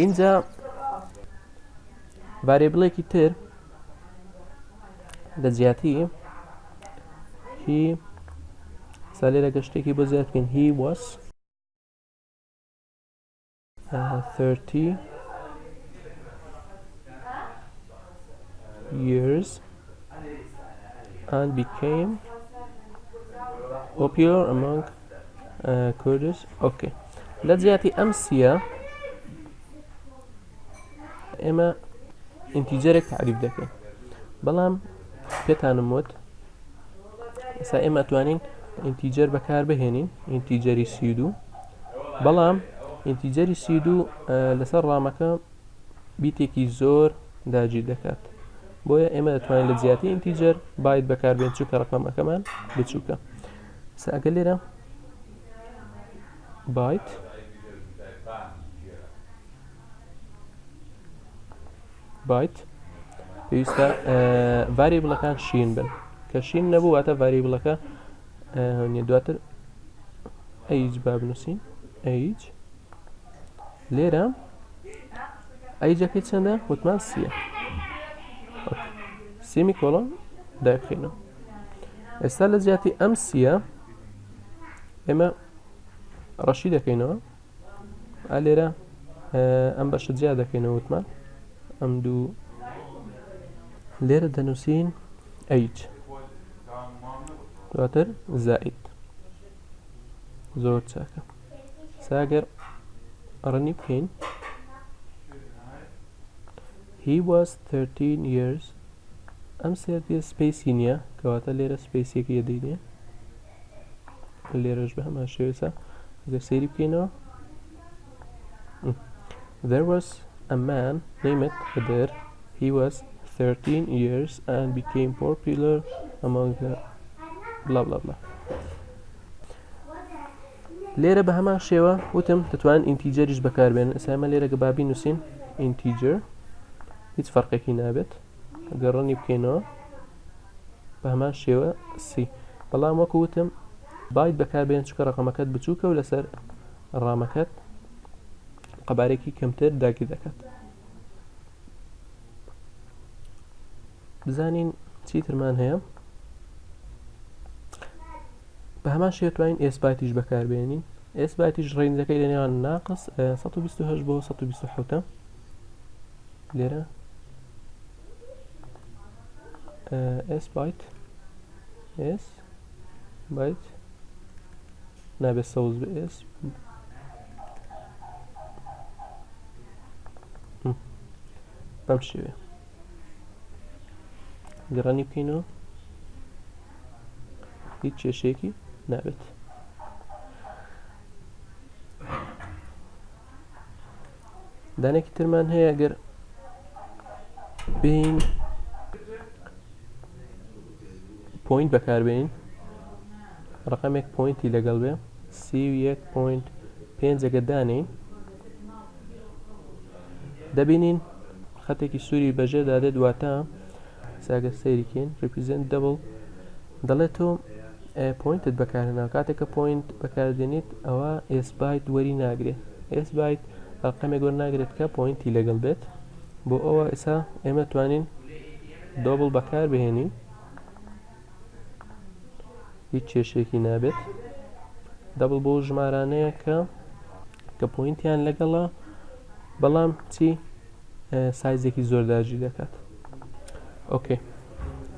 اینجا ڤاریبڵێکی تر لە جیاتی هی سالێرە گەشتێکی بۆ زیاد بکەین. he was 30 years and became popular among Kurdish. Okay. لە جیاتی ئەم سیە ئێمە ئینتیجەرێک تعریف دەکەین، بەڵام پێتانم وت ئێستا ئێمە توانین ئینتیجەر بەکار بهێنین، ئینتیجەری 32، بەڵام ئینتیجەری 32 لەسەر ڕامەکە بیتێکی زۆر داگیر دەکات، بۆیە ئێمە دەتوانین لە جیاتی ئینتیجەر باید بەکاربێن چووکە ڕقەمەکەمان بچووکە. ئەگەر لێرە بايت بايت پێویستە ڤاریبڵەکان شین بن، کە شین نەبوو واتە ڤاریبڵەکە دواتر ئەیج با بنووسین. ئەیج لێرە ئەیجەکەی چەندە؟ وتمان سیە. سیمی کۆڵۆن دابخینەوە. ئێستا لە جیاتی ئەم سیە ئێمە ڕەشی دەکەینەوە، لێرە ئەم بەشە جیا دەکەینەوە وتمان ئەم دوو، لێرە دەنووسین ئەیج دواتر زائید. زۆر چاکە. ساگەر ڕەنی بکەین he was 13 years. ئەم سێتی سپیسی نییە کەواتە لێرە سپیسێکی یەدەینێ، لێرەش بە هەمان شێوەیە ئەگەر سەیری بکەینەوە. There was a man named Khadir. He was 13 years and became popular among the blah blah blah. لێرە بە هەمان شێوە وتم دەتوان ئینتیجەریش بەکاربێن. ئێستا ئێمە لێرە گەبابی نووسین ئینتیجەر، هیچ فەرقێکی نابێت. ئەگەر ڕەنی بکەینەوە بە هەمان شێوە سی، بەڵام وەکو وتم باید بەکاربێن چکە ڕقەمەکەت بچووکە و لەسەر ڕامەکەت قەبارێکی کەمتر داگیر دەکات. بزانین چیترمان هەیە. بە هەمان شێوە توانین ئێسبایتیش بەکاربێنین. ئێسبایتیش ڕێنجەکەی لەنێوان ناقص 128 بۆ 127. لێرە s byte s byte نابێت سەوز بە s بەم شێوێ گەڕانی بکەینەوە، هیچ کێشەیەکی نابێت. دانێکی ترمان هەیە ئەگەر بین پوینت بەکاربێنین، ڕقەمێک پوینتی لەگەڵ بێ 31.5 ئەگەر دانین دەبینین خەتێکی سووری بەژێر دادێت، دواتە ساگە سەیریکەین represent double دەڵێت تۆ پوینتت بەکارهێنا. کاتێککە پوینت بەکاردێنیت ئەوە s byte وەری ناگرێت. s byte ڕقەمێک وەرناگرێت کە پوینتی لەگەڵ بێت، بۆ ئەوە ئێستا ئێمە توانین دۆبڵ بەکار بهێنین، هیچ کێشێکی نابێت. دەبڵ بۆ ژمارانەیە کە پوینتیان لەگەڵە، بەڵام چی سایزێکی زۆر داگیر دەکات. ئۆکێ.